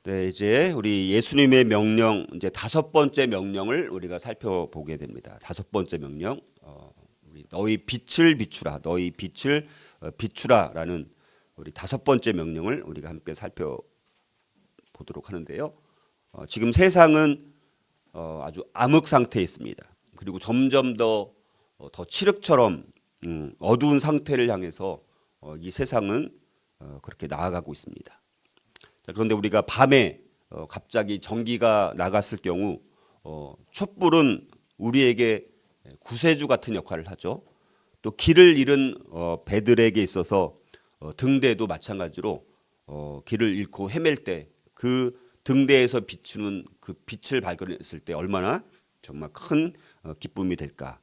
네, 이제 우리 예수님의 명령, 이제 다섯 번째 명령을 우리가 살펴보게 됩니다. 다섯 번째 명령, 우리 너희 빛을 비추라, 너희 빛을 비추라라는 우리 다섯 번째 명령을 우리가 함께 살펴보도록 하는데요. 지금 세상은 아주 암흑 상태에 있습니다. 그리고 점점 더 칠흑처럼 어두운 상태를 향해서 이 세상은 그렇게 나아가고 있습니다. 그런데 우리가 밤에 갑자기 전기가 나갔을 경우 촛불은 우리에게 구세주 같은 역할을 하죠. 또 길을 잃은 배들에게 있어서 등대도 마찬가지로 길을 잃고 헤맬 때 그 등대에서 비추는 그 빛을 발견했을 때 얼마나 정말 큰 기쁨이 될까.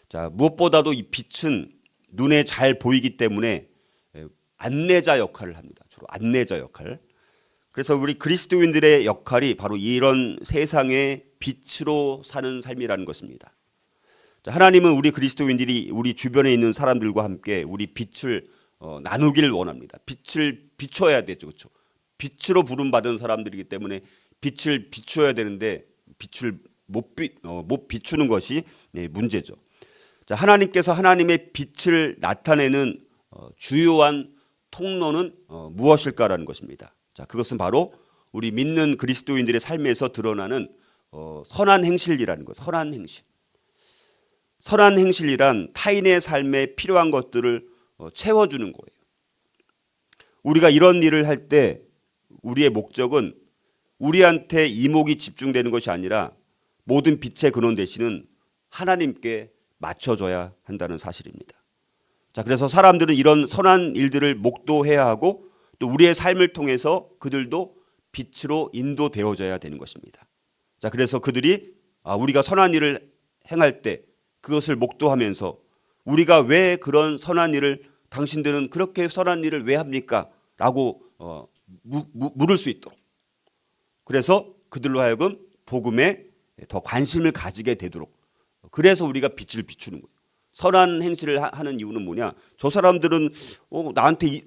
자, 무엇보다도 이 빛은 눈에 잘 보이기 때문에 안내자 역할을 합니다. 주로 안내자 역할. 그래서 우리 그리스도인들의 역할이 바로 이런 세상의 빛으로 사는 삶이라는 것입니다. 자, 하나님은 우리 그리스도인들이 우리 주변에 있는 사람들과 함께 우리 빛을 나누기를 원합니다. 빛을 비춰야 되죠, 그렇죠? 빛으로 부름받은 사람들이기 때문에 빛을 비춰야 되는데 빛을 못 비추는 것이 문제죠. 자, 하나님께서 하나님의 빛을 나타내는 주요한 통로는 무엇일까라는 것입니다. 자, 그것은 바로 우리 믿는 그리스도인들의 삶에서 드러나는 선한 행실이라는 것. 선한 행실. 선한 행실이란 타인의 삶에 필요한 것들을 채워주는 거예요. 우리가 이런 일을 할 때 우리의 목적은 우리한테 이목이 집중되는 것이 아니라 모든 빛의 근원 되시는 하나님께 맞춰줘야 한다는 사실입니다. 자, 그래서 사람들은 이런 선한 일들을 목도해야 하고 또 우리의 삶을 통해서 그들도 빛으로 인도되어져야 되는 것입니다. 자, 그래서 그들이 우리가 선한 일을 행할 때 그것을 목도하면서 우리가 왜 그런 선한 일을 당신들은 그렇게 선한 일을 왜 합니까? 라고 물을 수 있도록. 그래서 그들로 하여금 복음에 더 관심을 가지게 되도록. 그래서 우리가 빛을 비추는 거예요. 선한 행실을 하는 이유는 뭐냐? 저 사람들은 나한테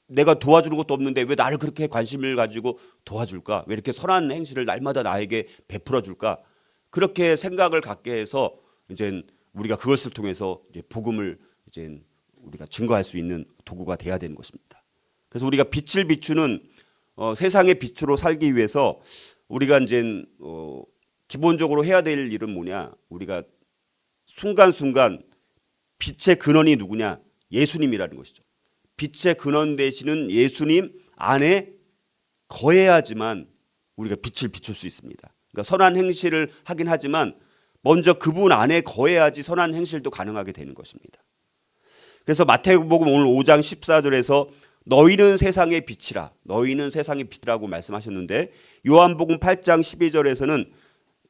내가 도와주는 것도 없는데 왜 나를 그렇게 관심을 가지고 도와줄까? 왜 이렇게 선한 행실을 날마다 나에게 베풀어 줄까? 그렇게 생각을 갖게 해서 이제 우리가 그것을 통해서 이제 복음을 이제 우리가 증거할 수 있는 도구가 돼야 되는 것입니다. 그래서 우리가 빛을 비추는 세상의 빛으로 살기 위해서 우리가 이제 기본적으로 해야 될 일은 뭐냐? 우리가 순간순간 빛의 근원이 누구냐? 예수님이라는 것이죠. 빛의 근원 되시는 예수님 안에 거해야지만 우리가 빛을 비출 수 있습니다. 그러니까 선한 행실을 하긴 하지만 먼저 그분 안에 거해야지 선한 행실도 가능하게 되는 것입니다. 그래서 마태복음 오늘 5장 14절에서 너희는 세상의 빛이라, 너희는 세상의 빛이라고 말씀하셨는데 요한복음 8장 12절에서는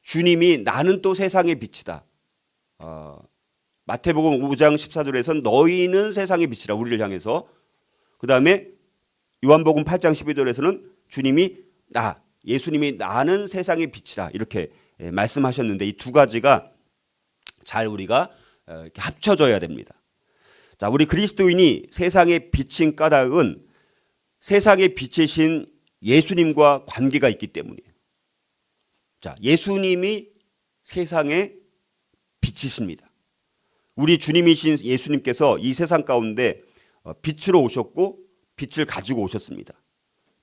주님이 나는 또 세상의 빛이다. 마태복음 5장 14절에서는 너희는 세상의 빛이라 우리를 향해서, 그 다음에 요한복음 8장 12절에서는 주님이 예수님이 나는 세상의 빛이라 이렇게 말씀하셨는데 이 두 가지가 잘 우리가 이렇게 합쳐져야 됩니다. 자, 우리 그리스도인이 세상의 빛인 까닭은 세상의 빛이신 예수님과 관계가 있기 때문이에요. 자, 예수님이 세상의 빛이십니다. 우리 주님이신 예수님께서 이 세상 가운데 빛으로 오셨고 빛을 가지고 오셨습니다.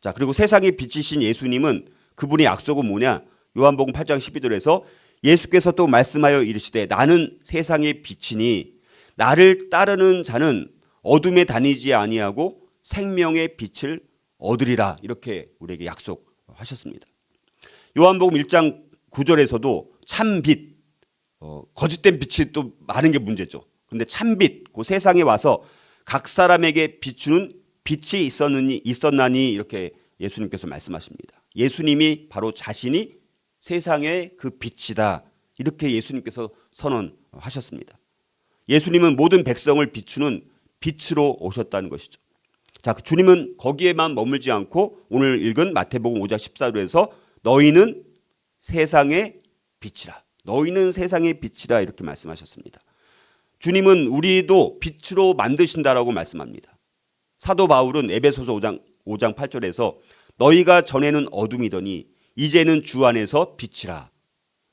자, 그리고 세상의 빛이신 예수님은 그분의 약속은 뭐냐? 요한복음 8장 12절에서 예수께서 또 말씀하여 이르시되 나는 세상의 빛이니 나를 따르는 자는 어둠에 다니지 아니하고 생명의 빛을 얻으리라 이렇게 우리에게 약속하셨습니다. 요한복음 1장 9절에서도 참빛, 거짓된 빛이 또 많은 게 문제죠. 그런데 참빛, 그 세상에 와서 각 사람에게 비추는 빛이 있었나니 이렇게 예수님께서 말씀하십니다. 예수님이 바로 자신이 세상의 그 빛이다. 이렇게 예수님께서 선언하셨습니다. 예수님은 모든 백성을 비추는 빛으로 오셨다는 것이죠. 자, 주님은 거기에만 머물지 않고 오늘 읽은 마태복음 5장 14절에서 너희는 세상의 빛이라. 너희는 세상의 빛이라 이렇게 말씀하셨습니다. 주님은 우리도 빛으로 만드신다라고 말씀합니다. 사도 바울은 에베소서 5장 8절에서 너희가 전에는 어둠이더니 이제는 주 안에서 빛이라.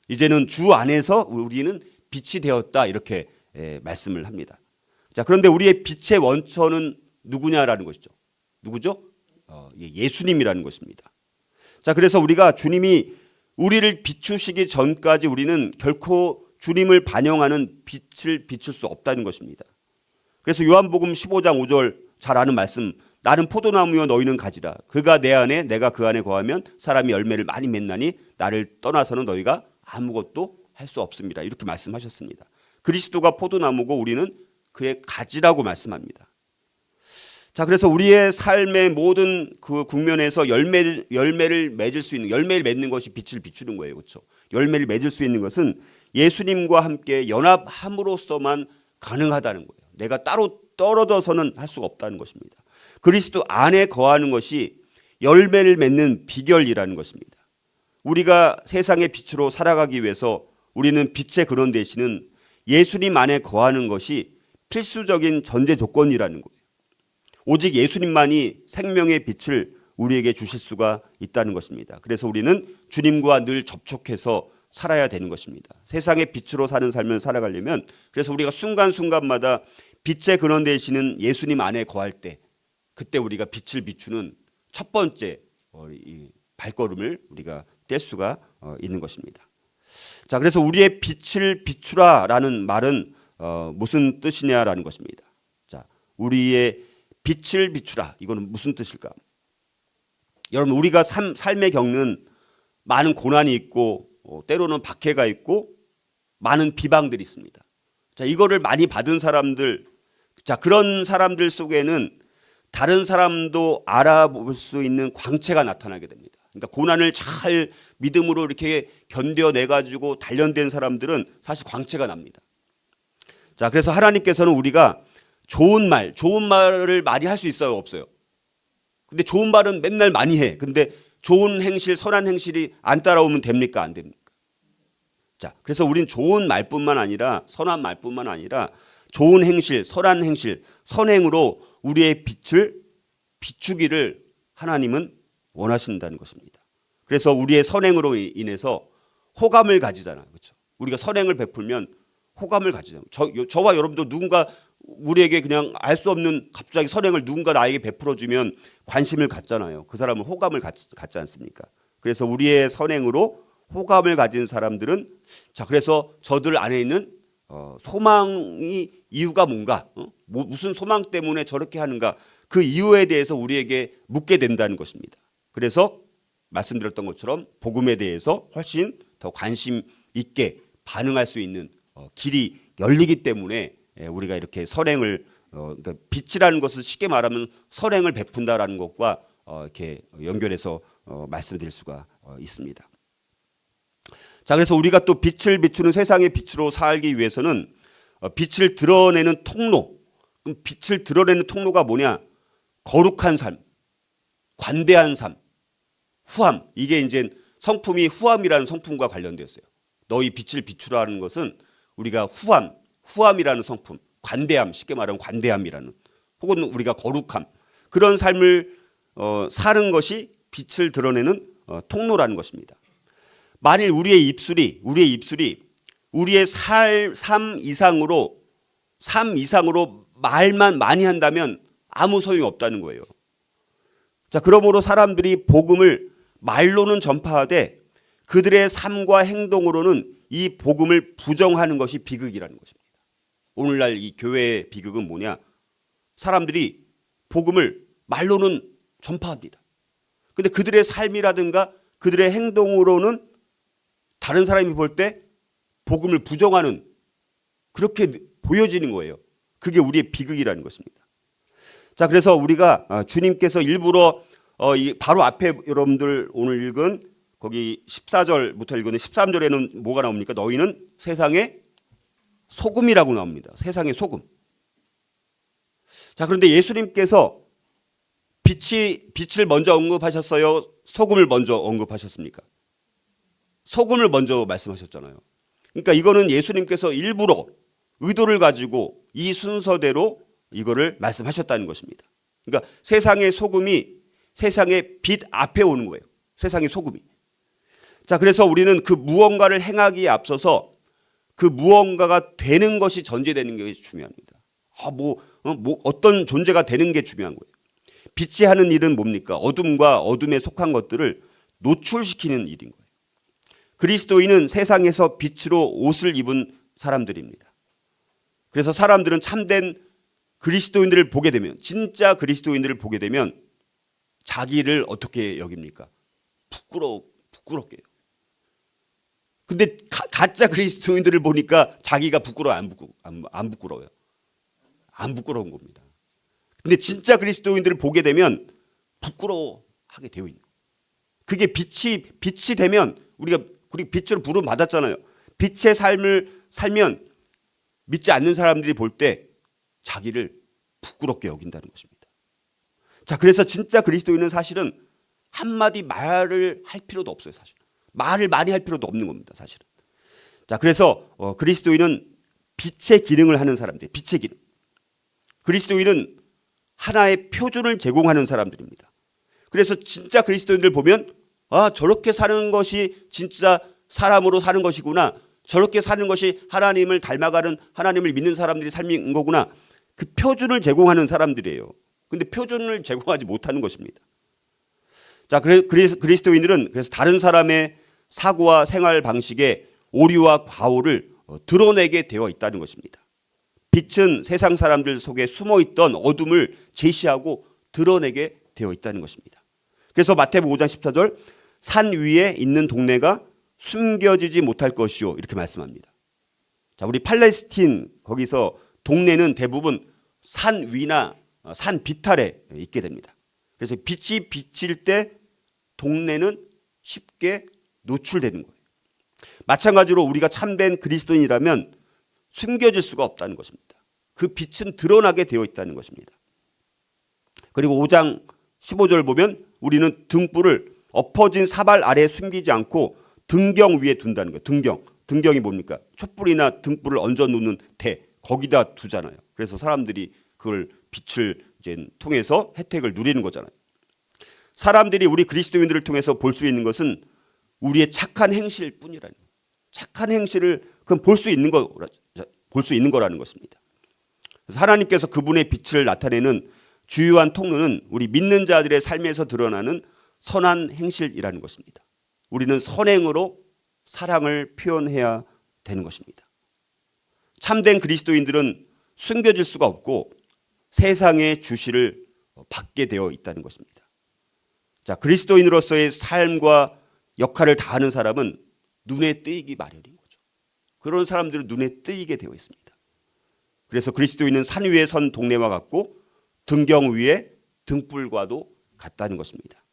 이제는 주 안에서 우리는 빛이 되었다. 이렇게 말씀을 합니다. 자, 그런데 우리의 빛의 원천은 누구냐라는 것이죠. 누구죠? 예수님이라는 것입니다. 자, 그래서 우리가 주님이 우리를 비추시기 전까지 우리는 결코 주님을 반영하는 빛을 비출 수 없다는 것입니다. 그래서 요한복음 15장 5절 잘 아는 말씀, 나는 포도나무여 너희는 가지라. 그가 내 안에 내가 그 안에 거하면 사람이 열매를 많이 맺나니 나를 떠나서는 너희가 아무것도 할 수 없습니다. 이렇게 말씀하셨습니다. 그리스도가 포도나무고 우리는 그의 가지라고 말씀합니다. 자, 그래서 우리의 삶의 모든 그 국면에서 열매를 맺을 수 있는, 열매를 맺는 것이 빛을 비추는 거예요. 그렇죠? 열매를 맺을 수 있는 것은 예수님과 함께 연합함으로써만 가능하다는 거예요. 내가 따로 떨어져서는 할 수가 없다는 것입니다. 그리스도 안에 거하는 것이 열매를 맺는 비결이라는 것입니다. 우리가 세상의 빛으로 살아가기 위해서 우리는 빛의 근원 되시는 예수님 안에 거하는 것이 필수적인 전제 조건이라는 거예요. 오직 예수님만이 생명의 빛을 우리에게 주실 수가 있다는 것입니다. 그래서 우리는 주님과 늘 접촉해서 살아야 되는 것입니다. 세상의 빛으로 사는 삶을 살아가려면 그래서 우리가 순간순간마다 빛의 근원 되시는 예수님 안에 거할 때 그때 우리가 빛을 비추는 첫 번째 발걸음을 우리가 뗄 수가 있는 것입니다. 자, 그래서 우리의 빛을 비추라라는 말은 무슨 뜻이냐라는 것입니다. 자, 우리의 빛을 비추라. 이거는 무슨 뜻일까? 여러분, 우리가 삶에 겪는 많은 고난이 있고 때로는 박해가 있고 많은 비방들이 있습니다. 자, 이거를 많이 받은 사람들, 자, 그런 사람들 속에는 다른 사람도 알아볼 수 있는 광채가 나타나게 됩니다. 그러니까 고난을 잘 믿음으로 이렇게 견뎌내 가지고 단련된 사람들은 사실 광채가 납니다. 자, 그래서 하나님께서는 우리가 좋은 말을 많이 할 수 있어요, 없어요? 근데 좋은 말은 맨날 많이 해. 근데 좋은 행실, 선한 행실이 안 따라오면 됩니까? 안 됩니까? 자, 그래서 우린 좋은 말뿐만 아니라 선한 말뿐만 아니라 좋은 행실, 선한 행실, 선행으로 우리의 빛을 비추기를 하나님은 원하신다는 것입니다. 그래서 우리의 선행으로 인해서 호감을 가지잖아요. 그렇죠? 우리가 선행을 베풀면 호감을 가지잖아요. 저와 여러분도 누군가 우리에게 그냥 알 수 없는 갑자기 선행을 누군가 나에게 베풀어주면 관심을 갖잖아요. 그 사람은 호감을 갖지 않습니까? 그래서 우리의 선행으로 호감을 가진 사람들은 자, 그래서 저들 안에 있는 소망이 이유가 뭔가, 무슨 소망 때문에 저렇게 하는가, 그 이유에 대해서 우리에게 묻게 된다는 것입니다. 그래서 말씀드렸던 것처럼 복음에 대해서 훨씬 더 관심 있게 반응할 수 있는 길이 열리기 때문에 우리가 이렇게 선행을 그러니까 빛이라는 것을 쉽게 말하면 선행을 베푼다라는 것과 이렇게 연결해서 말씀드릴 수가 있습니다. 자, 그래서 우리가 또 빛을 비추는 세상의 빛으로 살기 위해서는 빛을 드러내는 통로, 그럼 빛을 드러내는 통로가 뭐냐? 거룩한 삶, 관대한 삶, 후함. 이게 이제 성품이 후함이라는 성품과 관련되었어요. 너희 빛을 비추라는 것은 우리가 후함이라는 성품, 관대함, 쉽게 말하면 관대함이라는, 혹은 우리가 거룩함, 그런 삶을 사는 것이 빛을 드러내는 통로라는 것입니다. 만일 우리의 입술이 우리의 삶 이상으로 말만 많이 한다면 아무 소용이 없다는 거예요. 자, 그러므로 사람들이 복음을 말로는 전파하되 그들의 삶과 행동으로는 이 복음을 부정하는 것이 비극이라는 것입니다. 오늘날 이 교회의 비극은 뭐냐? 사람들이 복음을 말로는 전파합니다. 근데 그들의 삶이라든가 그들의 행동으로는 다른 사람이 볼 때 복음을 부정하는, 그렇게 보여지는 거예요. 그게 우리의 비극이라는 것입니다. 자, 그래서 우리가 주님께서 일부러 바로 앞에 여러분들 오늘 읽은 거기 14절부터 읽은 13절에는 뭐가 나옵니까? 너희는 세상의 소금이라고 나옵니다. 세상의 소금. 자, 그런데 예수님께서 빛을 먼저 언급하셨어요? 소금을 먼저 언급하셨습니까? 소금을 먼저 말씀하셨잖아요. 그러니까 이거는 예수님께서 일부러 의도를 가지고 이 순서대로 이거를 말씀하셨다는 것입니다. 그러니까 세상의 소금이 세상의 빛 앞에 오는 거예요. 세상의 소금이. 자, 그래서 우리는 그 무언가를 행하기에 앞서서 그 무언가가 되는 것이 전제되는 게 중요합니다. 어떤 존재가 되는 게 중요한 거예요. 빛이 하는 일은 뭡니까? 어둠과 어둠에 속한 것들을 노출시키는 일인 거예요. 그리스도인은 세상에서 빛으로 옷을 입은 사람들입니다. 그래서 사람들은 참된 그리스도인들을 보게 되면, 진짜 그리스도인들을 보게 되면 자기를 어떻게 여깁니까? 부끄럽게 해요. 근데 가짜 그리스도인들을 보니까 자기가 안 부끄러워요? 안 부끄러운 겁니다. 근데 진짜 그리스도인들을 보게 되면 부끄러워하게 되어 있는 거예요. 그게 빛이 되면 우리가 빛을 부름 받았잖아요. 빛의 삶을 살면 믿지 않는 사람들이 볼 때 자기를 부끄럽게 여긴다는 것입니다. 자, 그래서 진짜 그리스도인은 사실은 한마디 말을 할 필요도 없어요. 사실 말을 많이 할 필요도 없는 겁니다. 사실은. 자, 그래서 그리스도인은 빛의 기능을 하는 사람들, 빛의 기능. 그리스도인은 하나의 표준을 제공하는 사람들입니다. 그래서 진짜 그리스도인들 보면 저렇게 사는 것이 진짜 사람으로 사는 것이구나. 저렇게 사는 것이 하나님을 닮아가는, 하나님을 믿는 사람들이 삶인 거구나. 그 표준을 제공하는 사람들이에요. 근데 표준을 제공하지 못하는 것입니다. 자, 그리스도인들은 그래서 다른 사람의 사고와 생활 방식에 오류와 과오를 드러내게 되어 있다는 것입니다. 빛은 세상 사람들 속에 숨어있던 어둠을 제시하고 드러내게 되어 있다는 것입니다. 그래서 마태복음 5장 14절 산 위에 있는 동네가 숨겨지지 못할 것이요 이렇게 말씀합니다. 자, 우리 팔레스틴 거기서 동네는 대부분 산 위나 산 비탈에 있게 됩니다. 그래서 빛이 비칠 때 동네는 쉽게 노출되는 거예요. 마찬가지로 우리가 참된 그리스도인이라면 숨겨질 수가 없다는 것입니다. 그 빛은 드러나게 되어 있다는 것입니다. 그리고 5장 15절 보면 우리는 등불을 엎어진 사발 아래에 숨기지 않고 등경 위에 둔다는 거예요. 등경이 뭡니까? 촛불이나 등불을 얹어 놓는 대 거기다 두잖아요. 그래서 사람들이 그걸 빛을 이제 통해서 혜택을 누리는 거잖아요. 사람들이 우리 그리스도인들을 통해서 볼 수 있는 것은 우리의 착한 행실 뿐이라는 거예요. 착한 행실을 그건 볼 수 있는 거라는 것입니다. 그래서 하나님께서 그분의 빛을 나타내는 주요한 통로는 우리 믿는 자들의 삶에서 드러나는 선한 행실이라는 것입니다. 우리는 선행으로 사랑을 표현해야 되는 것입니다. 참된 그리스도인들은 숨겨질 수가 없고 세상의 주시를 받게 되어 있다는 것입니다. 자, 그리스도인으로서의 삶과 역할을 다하는 사람은 눈에 띄기 마련인 거죠. 그런 사람들은 눈에 띄게 되어 있습니다. 그래서 그리스도인은 산 위에 선 동네와 같고 등경 위에 등불과도 같다는 것입니다.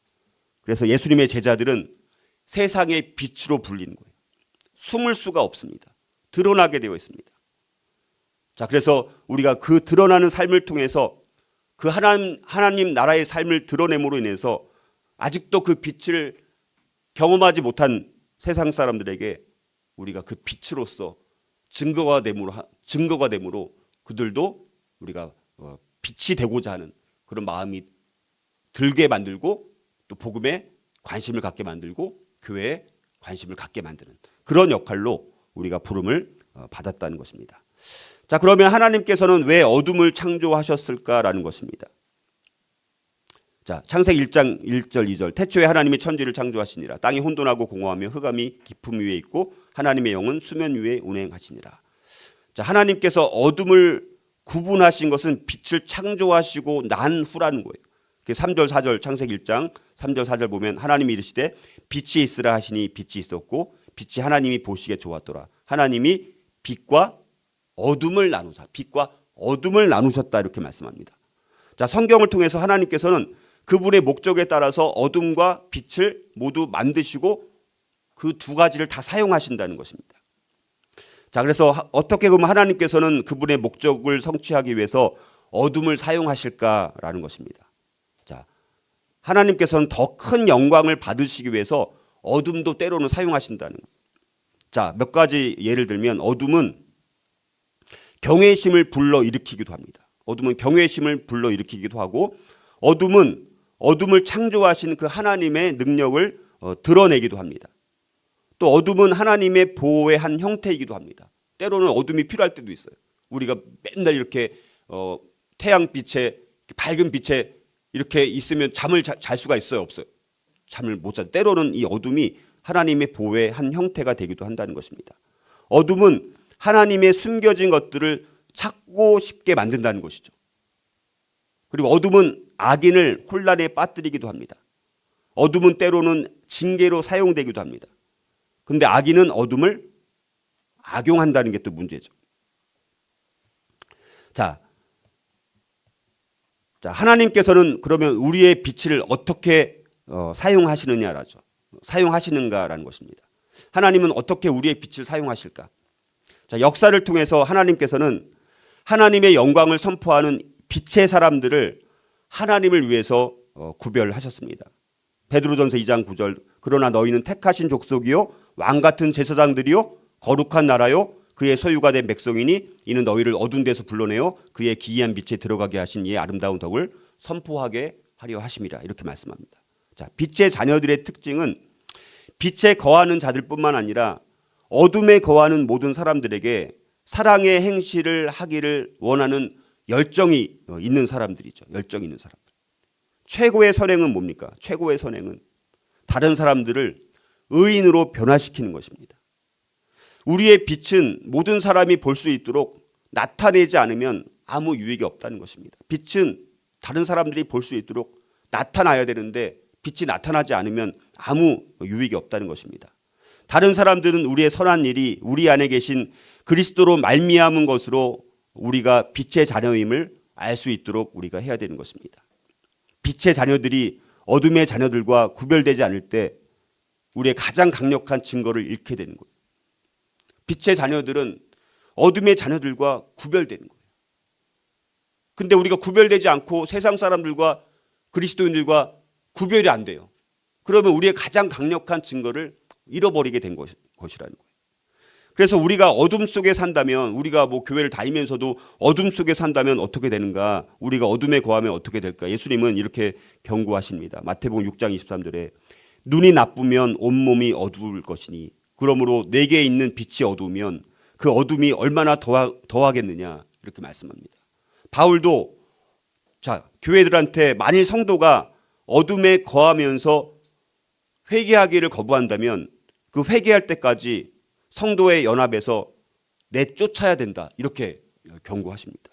그래서 예수님의 제자들은 세상의 빛으로 불리는 거예요. 숨을 수가 없습니다. 드러나게 되어 있습니다. 자, 그래서 우리가 그 드러나는 삶을 통해서 그 하나님 나라의 삶을 드러냄으로 인해서 아직도 그 빛을 경험하지 못한 세상 사람들에게 우리가 그 빛으로서 증거가 됨으로 그들도 우리가 빛이 되고자 하는 그런 마음이 들게 만들고 또 복음에 관심을 갖게 만들고 교회에 관심을 갖게 만드는 그런 역할로 우리가 부름을 받았다는 것입니다. 자, 그러면 하나님께서는 왜 어둠을 창조하셨을까라는 것입니다. 자, 창세기 1장 1절 2절 태초에 하나님이 천지를 창조하시니라. 땅이 혼돈하고 공허하며 흑암이 깊음 위에 있고 하나님의 영은 수면 위에 운행하시니라. 자, 하나님께서 어둠을 구분하신 것은 빛을 창조하시고 난 후라는 거예요. 3절 4절 창세기 1장 3절 4절 보면 하나님이 이르시되 빛이 있으라 하시니 빛이 있었고 빛이 하나님이 보시기에 좋았더라. 하나님이 빛과 어둠을 나누셨다 이렇게 말씀합니다. 자, 성경을 통해서 하나님께서는 그분의 목적에 따라서 어둠과 빛을 모두 만드시고 그 두 가지를 다 사용하신다는 것입니다. 자, 그래서 어떻게 보면 하나님께서는 그분의 목적을 성취하기 위해서 어둠을 사용하실까라는 것입니다. 자, 하나님께서는 더 큰 영광을 받으시기 위해서 어둠도 때로는 사용하신다는 거예요. 자, 몇 가지 예를 들면 어둠은 경외심을 불러일으키기도 합니다. 어둠은 경외심을 불러일으키기도 하고 어둠은 어둠을 창조하신 그 하나님의 능력을 드러내기도 합니다. 또 어둠은 하나님의 보호의 한 형태이기도 합니다. 때로는 어둠이 필요할 때도 있어요. 우리가 맨날 이렇게 태양빛에 밝은 빛에 이렇게 있으면 잠을 잘 수가 있어요, 없어요? 잠을 못 자. 때로는 이 어둠이 하나님의 보호의 한 형태가 되기도 한다는 것입니다. 어둠은 하나님의 숨겨진 것들을 찾고 싶게 만든다는 것이죠. 그리고 어둠은 악인을 혼란에 빠뜨리기도 합니다. 어둠은 때로는 징계로 사용되기도 합니다. 그런데 악인은 어둠을 악용한다는 게 또 문제죠. 자, 하나님께서는 그러면 우리의 빛을 어떻게 사용하시느냐라죠. 사용하시는가라는 것입니다. 하나님은 어떻게 우리의 빛을 사용하실까? 자, 역사를 통해서 하나님께서는 하나님의 영광을 선포하는 빛의 사람들을 하나님을 위해서 구별하셨습니다. 베드로전서 2장 9절 그러나 너희는 택하신 족속이요 왕 같은 제사장들이요 거룩한 나라요 그의 소유가 된 백성이니 이는 너희를 어두운 데서 불러내어 그의 기이한 빛에 들어가게 하신 이의 아름다운 덕을 선포하게 하려 하심이라 이렇게 말씀합니다. 자, 빛의 자녀들의 특징은 빛에 거하는 자들뿐만 아니라 어둠에 거하는 모든 사람들에게 사랑의 행실을 하기를 원하는 열정이 있는 사람들이죠. 열정이 있는 사람들. 최고의 선행은 뭡니까? 최고의 선행은 다른 사람들을 의인으로 변화시키는 것입니다. 우리의 빛은 모든 사람이 볼 수 있도록 나타내지 않으면 아무 유익이 없다는 것입니다. 빛은 다른 사람들이 볼 수 있도록 나타나야 되는데 빛이 나타나지 않으면 아무 유익이 없다는 것입니다. 다른 사람들은 우리의 선한 일이 우리 안에 계신 그리스도로 말미암은 것으로 우리가 빛의 자녀임을 알 수 있도록 우리가 해야 되는 것입니다. 빛의 자녀들이 어둠의 자녀들과 구별되지 않을 때 우리의 가장 강력한 증거를 잃게 되는 거예요. 빛의 자녀들은 어둠의 자녀들과 구별되는 거예요. 근데 우리가 구별되지 않고 세상 사람들과 그리스도인들과 구별이 안 돼요. 그러면 우리의 가장 강력한 증거를 잃어버리게 된 것이라는 거예요. 그래서 우리가 어둠 속에 산다면 우리가 뭐 교회를 다니면서도 어둠 속에 산다면 어떻게 되는가? 우리가 어둠에 거하면 어떻게 될까? 예수님은 이렇게 경고하십니다. 마태복음 6장 23절에 눈이 나쁘면 온몸이 어두울 것이니 그러므로 내게 있는 빛이 어두우면 그 어둠이 얼마나 더하겠느냐 이렇게 말씀합니다. 바울도 자, 교회들한테 만일 성도가 어둠에 거하면서 회개하기를 거부한다면 그 회개할 때까지 성도의 연합에서 내쫓아야 된다 이렇게 경고하십니다.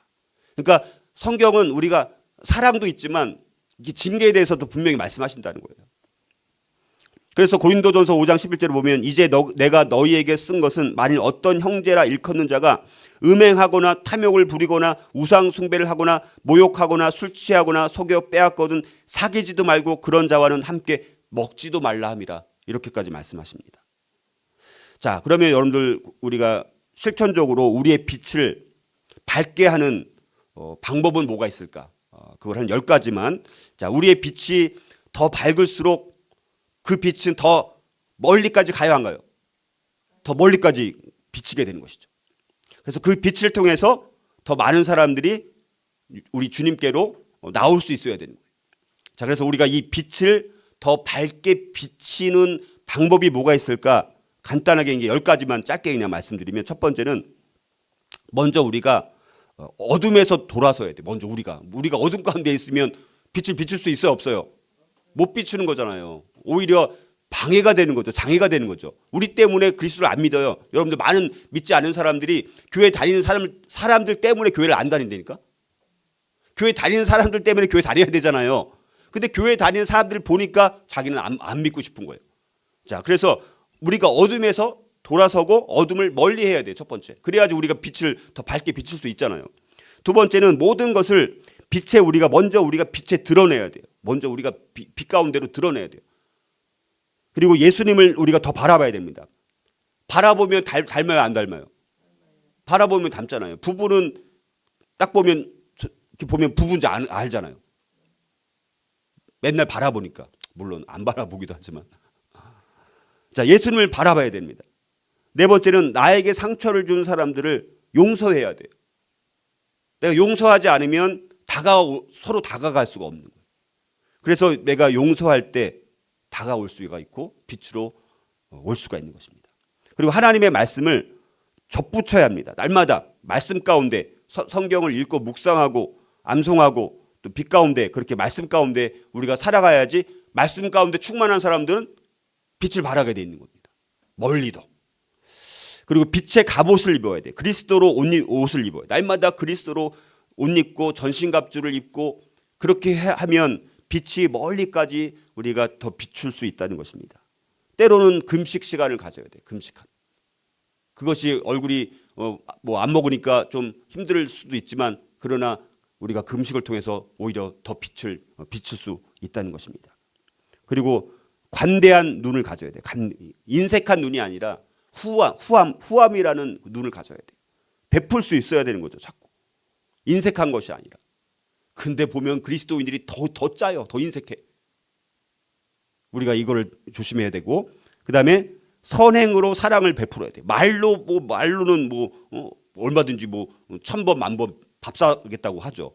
그러니까 성경은 우리가 사랑도 있지만 징계에 대해서도 분명히 말씀하신다는 거예요. 그래서 고린도전서 5장 11절에 보면 이제 내가 너희에게 쓴 것은 만일 어떤 형제라 일컫는 자가 음행하거나 탐욕을 부리거나 우상 숭배를 하거나 모욕하거나 술 취하거나 속여 빼앗거든 사귀지도 말고 그런 자와는 함께 먹지도 말라 함이라 이렇게까지 말씀하십니다. 자, 그러면 여러분들 우리가 실천적으로 우리의 빛을 밝게 하는 방법은 뭐가 있을까? 그걸 한 10가지만. 자, 우리의 빛이 더 밝을수록 그 빛은 더 멀리까지 가야 한가요? 더 멀리까지 비치게 되는 것이죠. 그래서 그 빛을 통해서 더 많은 사람들이 우리 주님께로 나올 수 있어야 되는 거예요. 자, 그래서 우리가 이 빛을 더 밝게 비치는 방법이 뭐가 있을까? 간단하게 이제 10가지만 짧게 그냥 말씀드리면 첫 번째는 먼저 우리가 어둠에서 돌아서야 돼. 먼저 우리가 어둠 가운데 있으면 빛을 비출 수 있어요, 없어요? 못 비추는 거잖아요. 오히려 방해가 되는 거죠. 장애가 되는 거죠. 우리 때문에 그리스도를 안 믿어요. 여러분들 많은 믿지 않은 사람들이 교회 다니는 사람들 때문에 교회를 안 다닌다니까. 교회 다니는 사람들 때문에 교회 다녀야 되잖아요. 근데 교회 다니는 사람들을 보니까 자기는 안 믿고 싶은 거예요. 자, 그래서 우리가 어둠에서 돌아서고 어둠을 멀리 해야 돼요. 첫 번째. 그래야지 우리가 빛을 더 밝게 비출 수 있잖아요. 두 번째는 모든 것을 먼저 우리가 빛에 드러내야 돼요. 먼저 우리가 빛 가운데로 드러내야 돼요. 그리고 예수님을 우리가 더 바라봐야 됩니다. 바라보면 닮아요, 안 닮아요? 바라보면 닮잖아요. 부부는 딱 보면 이렇게 보면 부부인지 알잖아요. 맨날 바라보니까. 물론 안 바라보기도 하지만. 자, 예수님을 바라봐야 됩니다. 네 번째는 나에게 상처를 준 사람들을 용서해야 돼요. 내가 용서하지 않으면 서로 다가갈 수가 없는 거예요. 그래서 내가 용서할 때 다가올 수가 있고 빛으로 올 수가 있는 것입니다. 그리고 하나님의 말씀을 접붙여야 합니다. 날마다 말씀 가운데 성경을 읽고 묵상하고 암송하고 또 빛 가운데 그렇게 말씀 가운데 우리가 살아가야지 말씀 가운데 충만한 사람들은 빛을 발하게 돼 있는 겁니다. 멀리도. 그리고 빛의 갑옷을 입어야 돼. 그리스도로 옷을 입어야 돼. 날마다 그리스도로 옷 입고 전신갑주를 입고 그렇게 하면 빛이 멀리까지 우리가 더 비출 수 있다는 것입니다. 때로는 금식 시간을 가져야 돼. 금식한. 그것이 얼굴이 뭐 안 먹으니까 좀 힘들 수도 있지만 그러나 우리가 금식을 통해서 오히려 더 비출 수 있다는 것입니다. 그리고 관대한 눈을 가져야 돼. 인색한 눈이 아니라 후함이라는 눈을 가져야 돼. 베풀 수 있어야 되는 거죠. 자꾸 인색한 것이 아니라. 근데 보면 그리스도인들이 더 짜요. 더 인색해. 우리가 이거를 조심해야 되고, 그 다음에 선행으로 사랑을 베풀어야 돼. 말로는 얼마든지 1000번, 1000번 밥 사겠다고 하죠.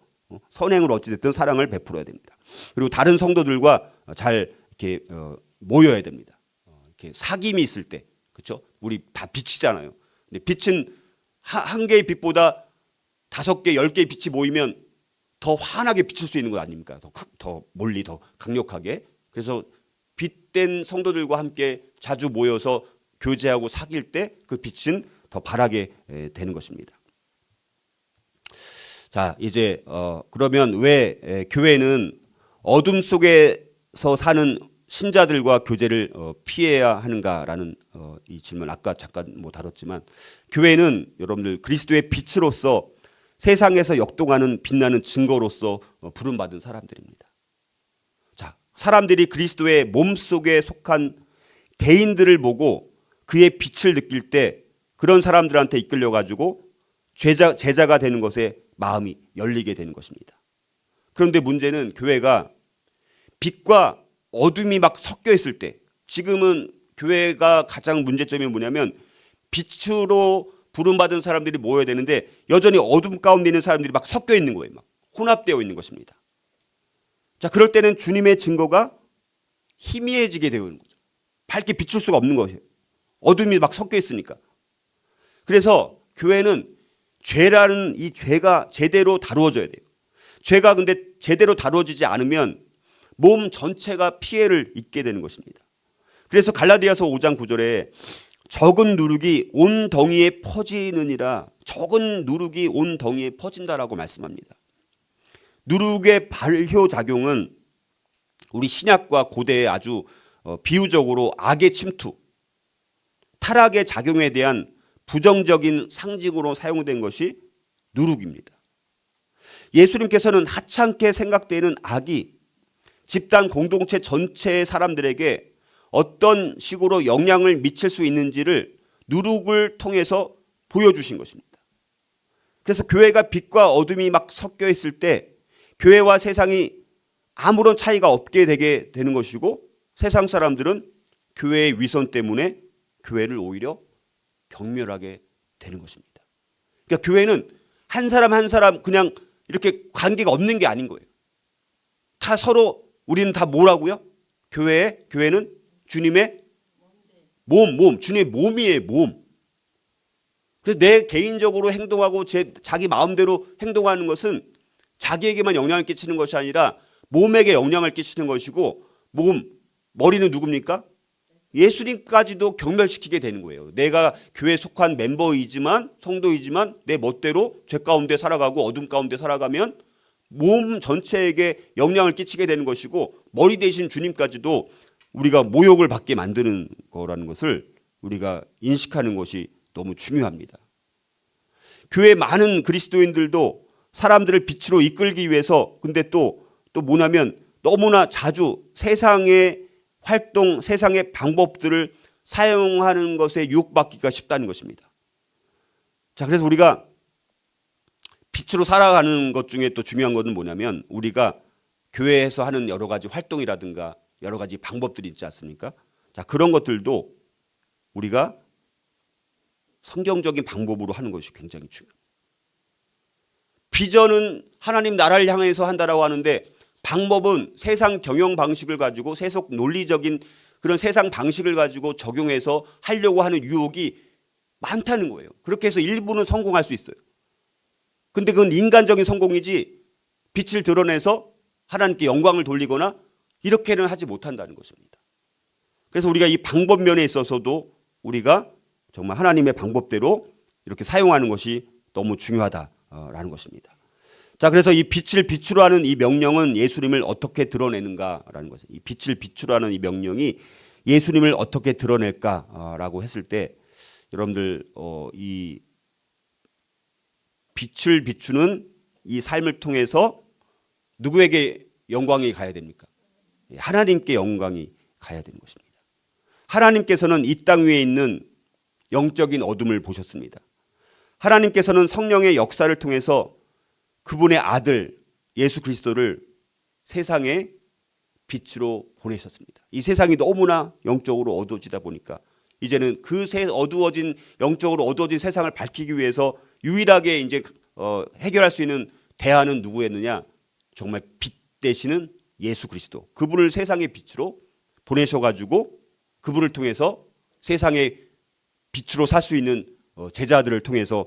선행으로 어찌됐든 사랑을 베풀어야 됩니다. 그리고 다른 성도들과 잘 이렇게 모여야 됩니다. 이렇게 사귐이 있을 때, 그렇죠? 우리 다 빛이잖아요. 근데 빛은 한 개의 빛보다 5개, 10개의 빛이 모이면 더 환하게 비칠 수 있는 것 아닙니까? 더 멀리, 더 강력하게. 그래서 빛된 성도들과 함께 자주 모여서 교제하고 사귈 때 그 빛은 더 바라게 되는 것입니다. 자, 이제 그러면 왜 교회는 어둠 속에서 사는 신자들과 교제를 피해야 하는가라는 이 질문 아까 잠깐 다뤘지만 교회는 여러분들 그리스도의 빛으로서 세상에서 역동하는 빛나는 증거로서 부름받은 사람들입니다. 자, 사람들이 그리스도의 몸속에 속한 개인들을 보고 그의 빛을 느낄 때 그런 사람들한테 이끌려 가지고 제자가 되는 것에 마음이 열리게 되는 것입니다. 그런데 문제는 교회가 빛과 어둠이 막 섞여 있을 때, 지금은 교회가 가장 문제점이 뭐냐면 빛으로 부름받은 사람들이 모여야 되는데 여전히 어둠 가운데 있는 사람들이 막 섞여 있는 거예요. 막 혼합되어 있는 것입니다. 자, 그럴 때는 주님의 증거가 희미해지게 되는 거죠. 밝게 비출 수가 없는 것이에요. 어둠이 막 섞여 있으니까. 그래서 교회는 죄라는 이 죄가 제대로 다루어져야 돼요. 죄가 근데 제대로 다루어지지 않으면 몸 전체가 피해를 입게 되는 것입니다. 그래서 갈라디아서 5장 9절에 적은 누룩이 온 덩이에 퍼지느니라, 적은 누룩이 온 덩이에 퍼진다라고 말씀합니다. 누룩의 발효작용은 우리 신약과 고대에 아주 비유적으로 악의 침투, 타락의 작용에 대한 부정적인 상징으로 사용된 것이 누룩입니다. 예수님께서는 하찮게 생각되는 악이 집단 공동체 전체의 사람들에게 어떤 식으로 영향을 미칠 수 있는지를 누룩을 통해서 보여주신 것입니다. 그래서 교회가 빛과 어둠이 막 섞여 있을 때 교회와 세상이 아무런 차이가 없게 되게 되는 것이고, 세상 사람들은 교회의 위선 때문에 교회를 오히려 경멸하게 되는 것입니다. 그러니까 교회는 한 사람 한 사람 그냥 이렇게 관계가 없는 게 아닌 거예요. 다 서로 우리는 다 뭐라고요? 교회는 주님의 몸, 주님의 몸이에요, 몸. 그래서 내 개인적으로 행동하고 자기 마음대로 행동하는 것은 자기에게만 영향을 끼치는 것이 아니라 몸에게 영향을 끼치는 것이고, 머리는 누굽니까? 예수님까지도 경멸시키게 되는 거예요. 내가 교회에 속한 멤버이지만, 성도이지만 내 멋대로 죄 가운데 살아가고 어둠 가운데 살아가면 몸 전체에게 영향을 끼치게 되는 것이고, 머리 대신 주님까지도 우리가 모욕을 받게 만드는 거라는 것을 우리가 인식하는 것이 너무 중요합니다. 교회 많은 그리스도인들도 사람들을 빛으로 이끌기 위해서 근데 또 뭐냐면 너무나 자주 세상의 활동, 세상의 방법들을 사용하는 것에 유혹받기가 쉽다는 것입니다. 자, 그래서 우리가 빛으로 살아가는 것 중에 또 중요한 것은 뭐냐면 우리가 교회에서 하는 여러 가지 활동이라든가 여러 가지 방법들이 있지 않습니까? 자, 그런 것들도 우리가 성경적인 방법으로 하는 것이 굉장히 중요합니다. 비전은 하나님 나라를 향해서 한다라고 하는데 방법은 세상 경영 방식을 가지고 세속 논리적인 그런 세상 방식을 가지고 적용해서 하려고 하는 유혹이 많다는 거예요. 그렇게 해서 일부는 성공할 수 있어요. 근데 그건 인간적인 성공이지 빛을 드러내서 하나님께 영광을 돌리거나 이렇게는 하지 못한다는 것입니다. 그래서 우리가 이 방법 면에 있어서도 우리가 정말 하나님의 방법대로 이렇게 사용하는 것이 너무 중요하다라는 것입니다. 자, 그래서 이 빛을 비추라 하는 이 명령은 예수님을 어떻게 드러내는가라는 것이에요. 이 빛을 비추라 하는 이 명령이 예수님을 어떻게 드러낼까라고 했을 때 여러분들 이 빛을 비추는 이 삶을 통해서 누구에게 영광이 가야 됩니까? 하나님께 영광이 가야 되는 것입니다. 하나님께서는 이 땅 위에 있는 영적인 어둠을 보셨습니다. 하나님께서는 성령의 역사를 통해서 그분의 아들 예수 그리스도를 세상에 빛으로 보내셨습니다. 이 세상이 너무나 영적으로 어두워지다 보니까 이제는 그 어두워진 영적으로 어두워진 세상을 밝히기 위해서 유일하게 이제 해결할 수 있는 대안은 누구였느냐? 정말 빛 되시는 예수 그리스도. 그분을 세상의 빛으로 보내셔가지고 그분을 통해서 세상의 빛으로 살 수 있는 제자들을 통해서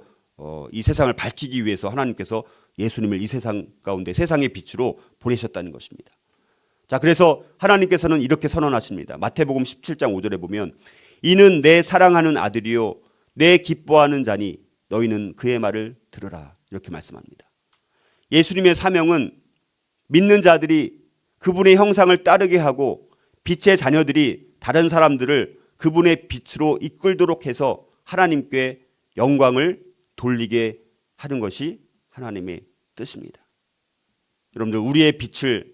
이 세상을 밝히기 위해서 하나님께서 예수님을 이 세상 가운데 세상의 빛으로 보내셨다는 것입니다. 자, 그래서 하나님께서는 이렇게 선언하십니다. 마태복음 17장 5절에 보면 이는 내 사랑하는 아들이요 내 기뻐하는 자니 너희는 그의 말을 들으라 이렇게 말씀합니다. 예수님의 사명은 믿는 자들이 그분의 형상을 따르게 하고 빛의 자녀들이 다른 사람들을 그분의 빛으로 이끌도록 해서 하나님께 영광을 돌리게 하는 것이 하나님의 뜻입니다. 여러분들 우리의 빛을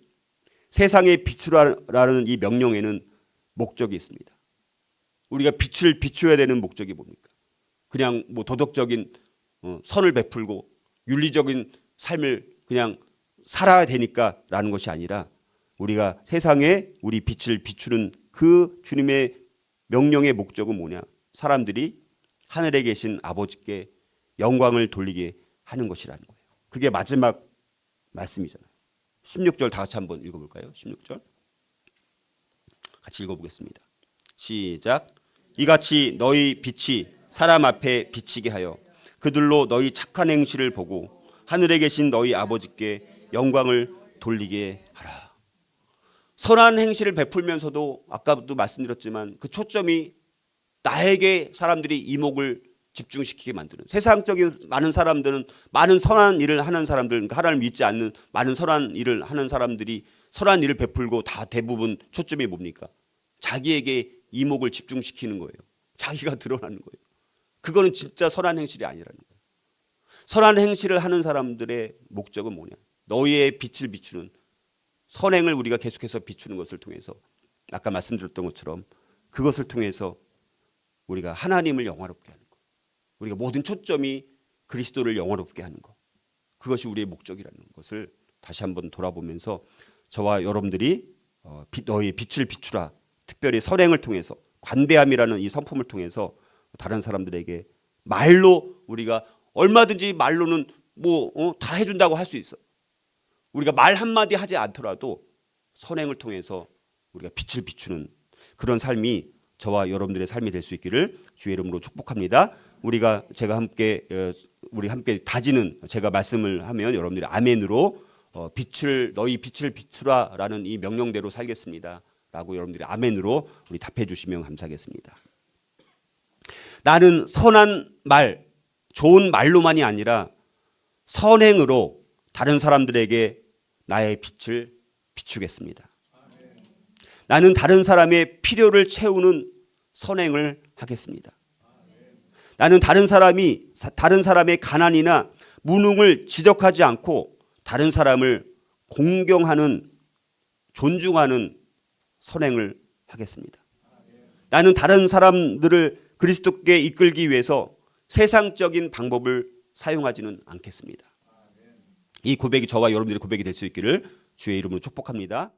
세상의 빛으라는 이 명령에는 목적이 있습니다. 우리가 빛을 비춰야 되는 목적이 뭡니까? 그냥 뭐 도덕적인 선을 베풀고 윤리적인 삶을 그냥 살아야 되니까라는 것이 아니라 우리가 세상에 우리 빛을 비추는 그 주님의 명령의 목적은 뭐냐? 사람들이 하늘에 계신 아버지께 영광을 돌리게 하는 것이라는 거예요. 그게 마지막 말씀이잖아요. 16절 다 같이 한번 읽어볼까요? 16절 같이 읽어보겠습니다. 시작. 이같이 너희 빛이 사람 앞에 비치게 하여 그들로 너희 착한 행실을 보고 하늘에 계신 너희 아버지께 영광을 돌리게 하라. 선한 행실을 베풀면서도 아까도 말씀드렸지만 그 초점이 나에게 사람들이 이목을 집중시키게 만드는 세상적인 많은 사람들은 많은 선한 일을 하는 사람들 그러니까 하나님을 믿지 않는 많은 선한 일을 하는 사람들이 선한 일을 베풀고 다 대부분 초점이 뭡니까? 자기에게 이목을 집중시키는 거예요. 자기가 드러나는 거예요. 그거는 진짜 선한 행실이 아니라는 거예요. 선한 행실을 하는 사람들의 목적은 뭐냐? 너희의 빛을 비추는 선행을 우리가 계속해서 비추는 것을 통해서 아까 말씀드렸던 것처럼 그것을 통해서 우리가 하나님을 영화롭게 하는 것. 우리가 모든 초점이 그리스도를 영화롭게 하는 것. 그것이 우리의 목적이라는 것을 다시 한번 돌아보면서 저와 여러분들이 너희의 빛을 비추라. 특별히 선행을 통해서 관대함이라는 이 성품을 통해서 다른 사람들에게 말로 우리가 얼마든지 말로는 다 해준다고 할 수 있어. 우리가 말 한마디 하지 않더라도 선행을 통해서 우리가 빛을 비추는 그런 삶이 저와 여러분들의 삶이 될 수 있기를 주의 이름으로 축복합니다. 우리 함께 다지는 제가 말씀을 하면 여러분들이 아멘으로 너희 빛을 비추라라는 이 명령대로 살겠습니다라고 여러분들이 아멘으로 우리 답해 주시면 감사하겠습니다. 나는 선한 말, 좋은 말로만이 아니라 선행으로 다른 사람들에게 나의 빛을 비추겠습니다. 나는 다른 사람의 필요를 채우는 선행을 하겠습니다. 나는 다른 사람의 가난이나 무능을 지적하지 않고 다른 사람을 공경하는 존중하는 선행을 하겠습니다. 나는 다른 사람들을 그리스도께 이끌기 위해서 세상적인 방법을 사용하지는 않겠습니다. 이 고백이 저와 여러분들의 고백이 될 수 있기를 주의 이름으로 축복합니다.